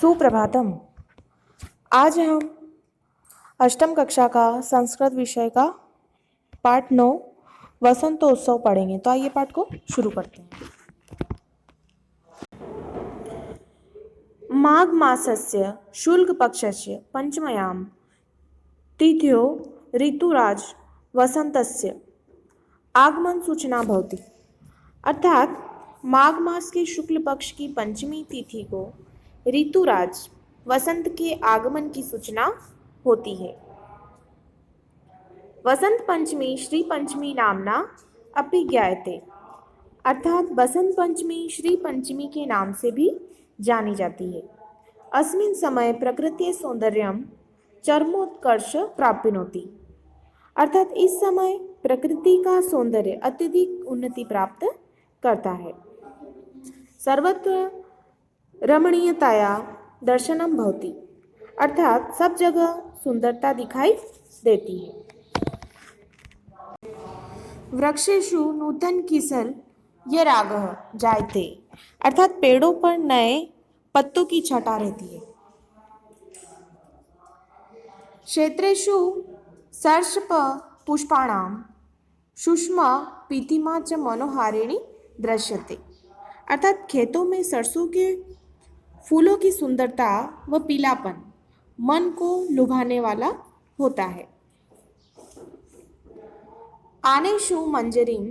सुप्रभातम। आज हम अष्टम कक्षा का संस्कृत विषय का पाठ 9 वसंतोत्सव पढ़ेंगे। तो आइए पाठ को शुरू करते हैं। माघ मासस्य शुक्ल पक्षस्य पंचम्यां तिथ्यो ऋतुराज वसंतस्य आगमन सूचना भवति। अर्थात माघ मास के शुक्ल पक्ष की पंचमी तिथि को ऋतुराज वसंत के आगमन की सूचना होती है। वसंत पंचमी श्री पंचमी नामना अपि ज्ञायते। अर्थात बसंत पंचमी श्री पंचमी के नाम से भी जानी जाती है। अस्मिन् समय प्रकृति सौंदर्यम चरमोत्कर्ष प्राप्नोति। अर्थात इस समय प्रकृति का सौंदर्य अत्यधिक उन्नति प्राप्त करता है। सर्वत्र रमणीयताया दर्शनम भवति। अर्थात सब जगह सुंदरता दिखाई देती है। वृक्षेषु नूतन किसल ये रागः जायते। अर्थात पेड़ों पर नए पत्तों की छटा रहती है। क्षेत्रेषु सर्षप पुष्पाणाम सुषमा पीतिमा च मनोहारिणी दृश्यते। अर्थात खेतों में सरसों के फूलों की सुंदरता व पीलापन मन को लुभाने वाला होता है। आनेषु मंजरीं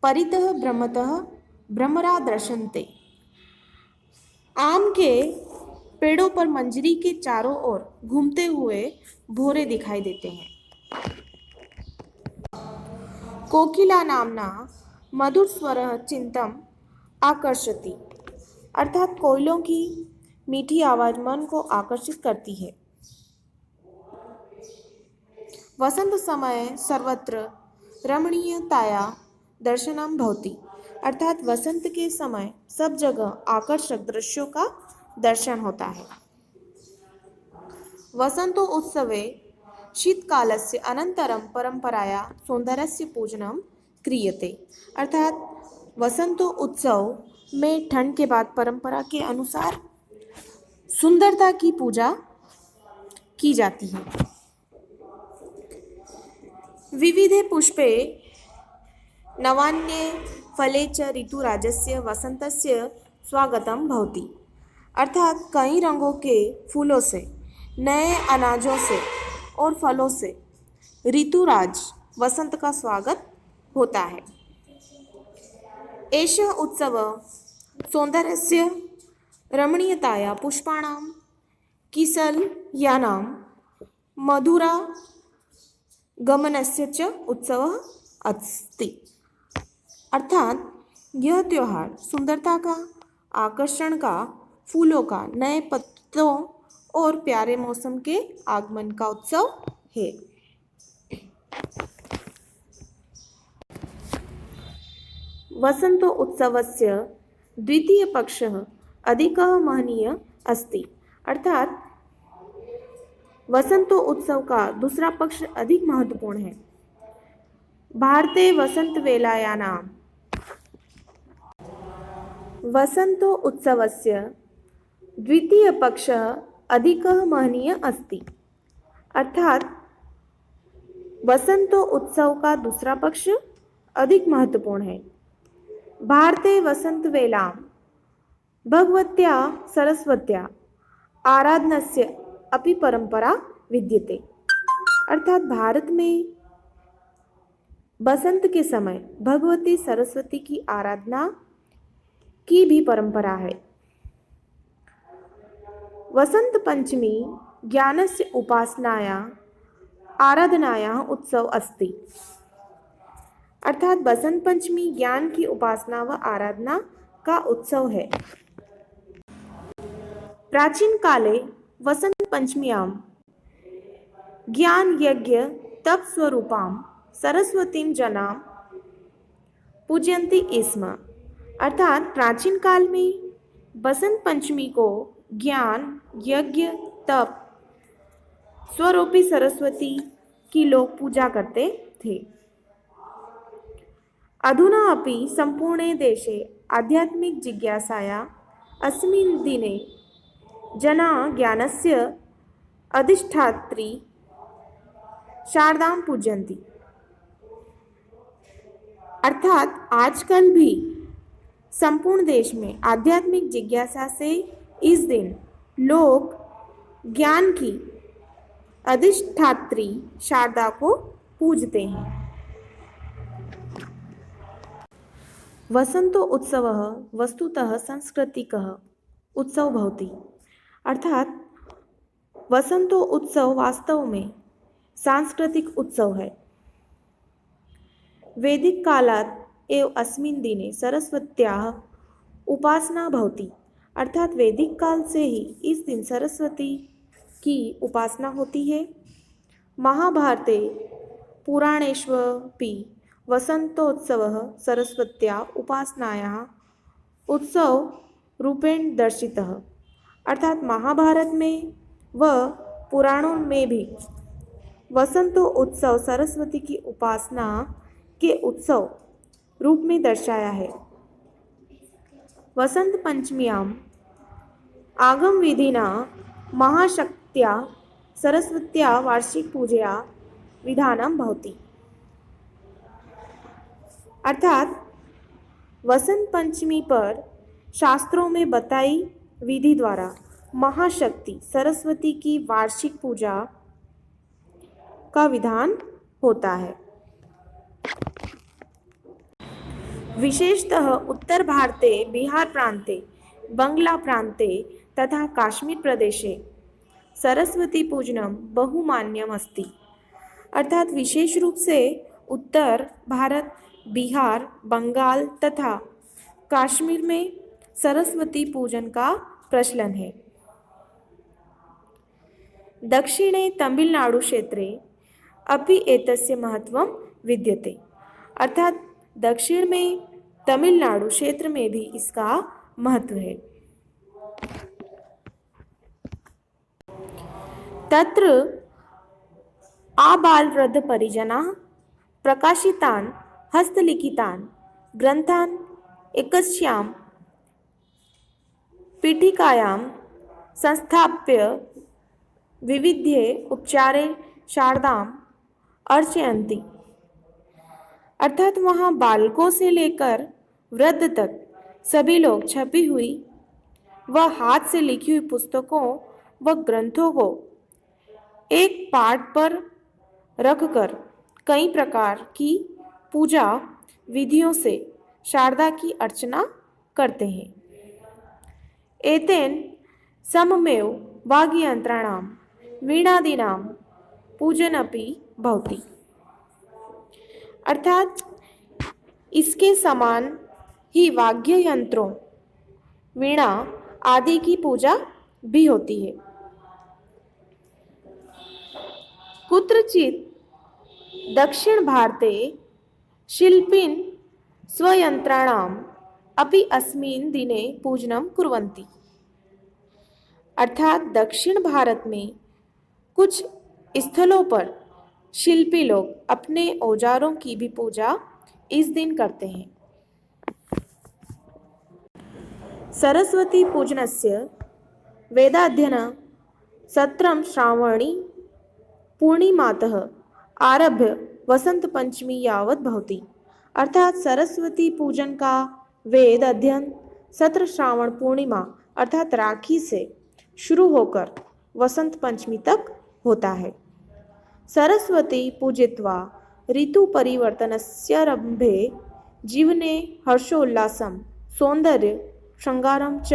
परितः भ्रमतः भ्रमरा दृश्यन्ते। आम के पेड़ों पर मंजरी के चारों ओर घूमते हुए भौरे दिखाई देते हैं। कोकिला नामना मधुर स्वरः चित्तम आकर्षति। अर्थात कोयलों की मीठी आवाज मन को आकर्षित करती है। वसंत समय सर्वत्र रमणीयताया दर्शनम भवति। अर्थात वसंत के समय सब जगह आकर्षक दृश्यों का दर्शन होता है। वसंतो उत्सवे शीतकालस्य अनंतरम परंपराया सौंदर्यस्य पूजनम क्रियते। अर्थात वसंतो उत्सव में ठंड के बाद परंपरा के अनुसार सुंदरता की पूजा की जाती है। विविधे पुष्पे नवान्ये फले च ऋतुराजस्य वसंतस्य स्वागतम भवति। अर्थात कई रंगों के फूलों से, नए अनाजों से और फलों से ऋतुराज वसंत का स्वागत होता है। एषः उत्सवः सौन्दर्यस्य रमणीयताया पुष्पाणां किसलयानां मधुरा गमनस्य च उत्सवः अस्ति। अर्थात यह त्योहार सुंदरता का, आकर्षण का, फूलों का, नए पत्तों और प्यारे मौसम के आगमन का उत्सव है। वसंतो उत्सवस्य द्वितीय पक्षः अधिकः महनीय अस्ति। अर्थात वसंतो उत्सव का दूसरा पक्ष अधिक महत्वपूर्ण है। भारते वसंत वेलायानां वसंतो उत्सवस्य द्वितीय पक्षः अधिकः महनीय अस्ति। अर्थात वसंतो उत्सव का दूसरा पक्ष अधिक महत्वपूर्ण है। भारते वसंत वेलां भगवत्या सरस्वत्या आराधनस्य अपि परंपरा विद्यते। अर्थात भारत में बसंत के समय भगवती सरस्वती की आराधना की भी परंपरा है। वसंत पंचमी ज्ञानस्य उपासनाया आराधनाया उत्सव अस्ति। अर्थात बसंत पंचमी ज्ञान की उपासना व आराधना का उत्सव है। प्राचीन काले वसंत पंचम्यां ज्ञान यज्ञ तप स्वरूपां सरस्वतीं जनाः पूजयन्ति स्म। अर्थात प्राचीन काल में बसंत पंचमी को ज्ञान यज्ञ तप स्वरूपी सरस्वती की लोग पूजा करते थे। अधुना अपि सम्पूर्णे देशे आध्यात्मिक जिज्ञासाया अस्मिन् दिने जना ज्ञानस्य अधिष्ठात्री शारदां पूजन्ति। अर्थात आजकल भी संपूर्ण देश में आध्यात्मिक जिज्ञासा से इस दिन लोग ज्ञान की अधिष्ठात्री शारदा को पूजते हैं। वसंतो उत्सवः वस्तुतः सांस्कृतिकः उत्सव भवति। अर्थात वसंतो उत्सव वास्तव में सांस्कृतिक उत्सव है। वैदिक कालात् एव अस्मिन् दिने सरस्वत्याः उपासना भवति। अर्थात वैदिक काल से ही इस दिन सरस्वती की उपासना होती है। महाभारते पुराणेष्वपि वसंतोत्सवः सरस्वत्याः उपासनायाः उत्सव रूपेण दर्शितः। अर्थात महाभारत में व पुराणों में भी वसंतो उत्सव सरस्वती की उपासना के उत्सव रूप में दर्शाया है। वसंत पंचम्याम् आगम विधिना महाशक्त्या सरस्वत्या वार्षिक पूजया विधानं भवति। अर्थात वसंत पंचमी पर शास्त्रों में बताई विधि द्वारा महाशक्ति सरस्वती की वार्षिक पूजा का विधान होता है। विशेषतः उत्तर भारते, बिहार प्रांते, बंगला प्रांते तथा काश्मीर प्रदेशे सरस्वती पूजनम बहुमान्यम अस्ति। अर्थात विशेष रूप से उत्तर भारत, बिहार, बंगाल तथा कश्मीर में सरस्वती पूजन का प्रचलन है। दक्षिणे तमिलनाडु क्षेत्रे अपि एतस्य महत्वं विद्यते। अर्थात दक्षिण में तमिलनाडु क्षेत्र में भी इसका महत्व है। तत्र आबालवृद्ध परिजनाः प्रकाशितान् हस्तलिखितान् ग्रंथान् एकस्यां पीठिकायां संस्थाप्य विविधे उपचारे शारदाम् अर्चयन्ति। अर्थात वहाँ बालकों से लेकर वृद्ध तक सभी लोग छपी हुई व हाथ से लिखी हुई पुस्तकों व ग्रंथों को एक पाठ पर रखकर कई प्रकार की पूजा विधियों से शारदा की अर्चना करते हैं। एतेन सममेव वाद्ययंत्राणां वीणादीनां पूजनपि भवति। अर्थात इसके समान ही वाद्य यंत्रों, वीणा आदि की पूजा भी होती है। कुत्रचित दक्षिण भारते शिल्पिन स्वयंत्राणाम् अपि अस्मिन् दिने पूजनं कुर्वन्ति। अर्थात दक्षिण भारत में कुछ स्थलों पर शिल्पी लोग अपने औजारों की भी पूजा इस दिन करते हैं। सरस्वती पूजनस्य वेदाध्ययन सत्रं श्रावणी पूर्णिमातः आरभ्य वसंत पंचमी यावत भवति। अर्थात सरस्वती पूजन का वेद अध्ययन सत्र श्रावण पूर्णिमा अर्थात राखी से शुरू होकर वसंत पंचमी तक होता है। सरस्वती पूजित्वा ऋतु परिवर्तनस्यारम्भे जीवने हर्षोल्लासं सौन्दर्य श्रृंगारं च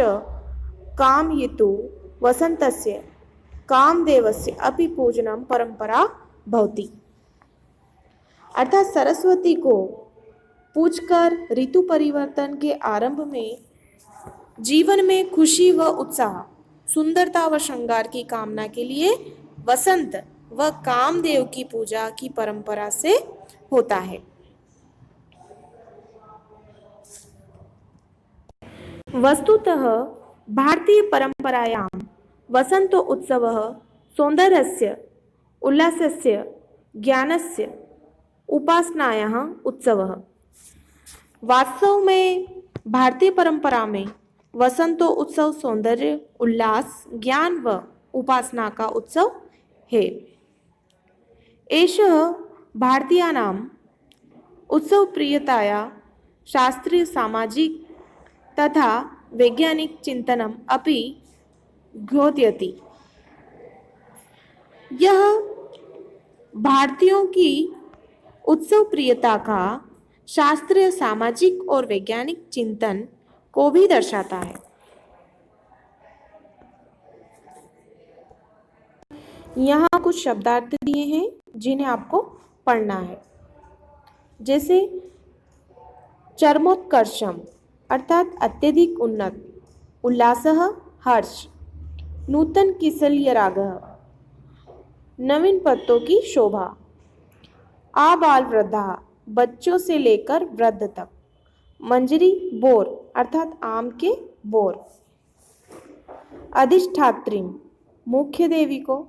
कामयितुं वसन्तस्य कामदेवस्य अपि पूजनं परंपरा भवति। अर्थात सरस्वती को पूजकर ऋतु परिवर्तन के आरंभ में जीवन में खुशी व उत्साह, सुंदरता व श्रृंगार की कामना के लिए वसंत व कामदेव की पूजा की परंपरा से होता है। वस्तुतः भारतीय परंपरायां वसंतो उत्सवः सौन्दर्यस्य, उल्लासस्य, ज्ञानस्य, उपासनायाः उत्सवः। वास्तव में भारतीय परंपरा में वसंतो उत्सव सौंदर्य, उल्लास, ज्ञान व उपासना का उत्सव है। एषः भारतीयानाम् उत्सवप्रियताया शास्त्रीय सामाजिक तथा वैज्ञानिक चिंतनम अपि द्योतयति। यह भारतीयों की उत्सव प्रियता का शास्त्रीय सामाजिक और वैज्ञानिक चिंतन को भी दर्शाता है। यहाँ कुछ शब्दार्थ दिए हैं जिन्हें आपको पढ़ना है। जैसे चरमोत्कर्षम अर्थात अत्यधिक उन्नत, उल्लासः हर्ष, नूतन किसल्य रागः नवीन पत्तों की शोभा, आबाल वृद्धा बच्चों से लेकर वृद्ध तक, मंजरी बोर अर्थात आम के बोर, अधिष्ठात्री मुख्य देवी को,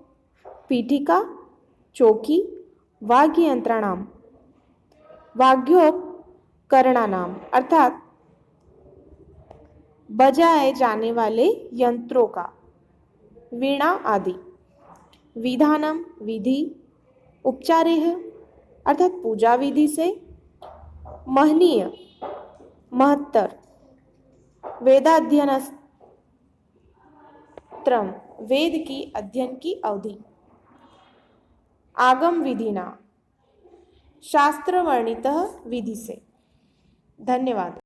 पीठिका चौकी, वाद्य यंत्राणाम वाद्योपकरणानाम अर्थात बजाए जाने वाले यंत्रों का, वीणा आदि, विधानम विधि, उपचारेह अर्थात पूजा विधि से, महनीय महत्तर, वेदाध्ययनस्त्रम वेद की अध्ययन की अवधि, आगम विधिना शास्त्र वर्णित विधि से। धन्यवाद।